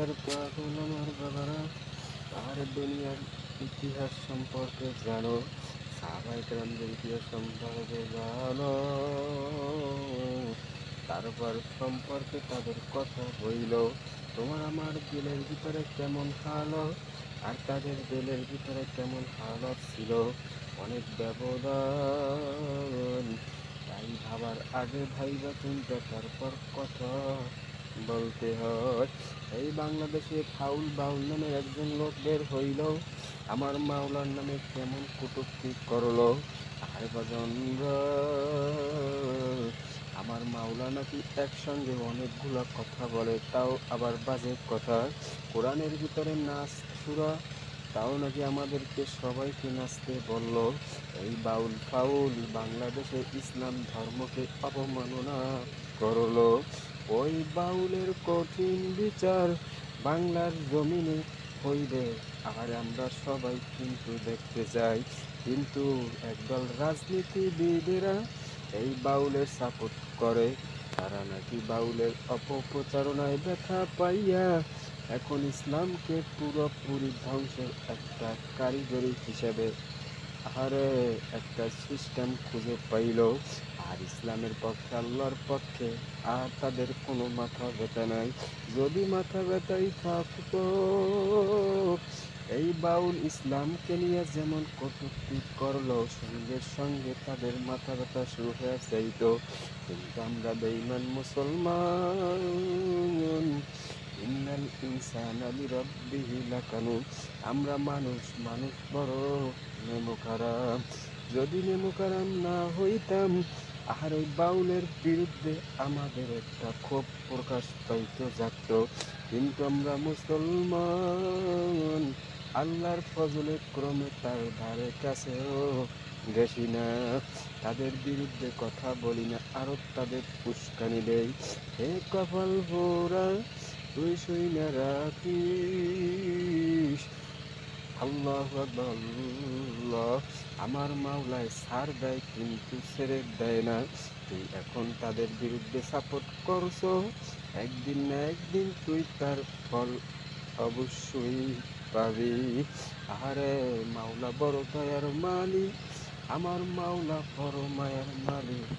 এখনকার পাগল আমার বাবারা, আর দুনিয়ার ইতিহাস সম্পর্কে জানো, সাহাবায়ে কেরামদের ইতিহাস সম্পর্কে জানো, তারপর সম্পর্কে তাদের কথা হইল, তোমার আমার দিলের ভিতরে কেমন হালো আর তাদের দিলের ভিতরে কেমন হালত ছিল, অনেক ব্যবধান। তাই ভাবার আগে ভাইবা চিন্তা তারপর কথা বলতে হয়। এই বাংলাদেশে ফাউল বাউল নামে একজন লোক বের হইল, আমার মাওলার নামে কেমন কটূক্তি করলো। আরে বাজন, আমার মাওলা নাকি একসঙ্গে অনেকগুলা কথা বলে, তাও আবার বাজে কথা। কোরআনের ভিতরে নাচ সুরা, তাও নাকি আমাদেরকে সবাইকে নাচতে বলল। এই বাউল ফাউল বাংলাদেশে ইসলাম ধর্মকে অবমাননা করলো। ওই বাউলের কঠিন বিচার বাংলার জমিনে হইবে, আর আমরা সবাই কিন্তু দেখতে চাই। কিন্তু একদল রাজনীতিবিদেরা এই বাউলের সাপোর্ট করে, তারা নাকি বাউলের অপপ্রচারণায় ব্যথা পাইয়া এখন ইসলামকে পুরোপুরি ধ্বংসের একটা কারিগরি হিসেবে আহারে একটা সিস্টেম খুঁজে পাইল। আর ইসলামের পক্ষে, আল্লাহর পক্ষে আর তাদের কোনো মাথা ব্যথা নাই। যদি মাথা ব্যথাই থাকতো, এই বাউল ইসলামকে নিয়ে যেমন কটূক্তি করলো, সঙ্গে সঙ্গে তাদের মাথা ব্যথা শুরু হয়ে যাইতো। কিন্তু আমরা বেঈমান মুসলমান, ইন্নাল ইনসানা লিরাব্বিহি লাকানুন, আমরা মানুষ, মানুষ বড় নেমুখারাম। যদি নেমুখারাম না হইতাম, আর ওই বাউলের বিরুদ্ধে আমাদের একটা ক্ষোভ প্রকাশ পাইতে জাগত। কিন্তু আমরা মুসলমান, আল্লাহর ফজলে ক্রমে তার ধারে কাছেও গেছি না, তাদের বিরুদ্ধে কথা বলি না, আরো তাদের উস্কানি দেই। হে কপাল পোড়া, তুই শুই না রাখিস, আল্লাহু আকবার আল্লাহ। আমার মাওলায় ছাড় দেয় কিন্তু ছেড়ে দেয় না। তুই এখন তাদের বিরুদ্ধে সাপোর্ট করছো, একদিন না একদিন তুই তার ফল অবশ্যই পাবি। আরে মাওলা বড় দয়ার মালিক, আমার মাওলা বড় মায়ার মালিক।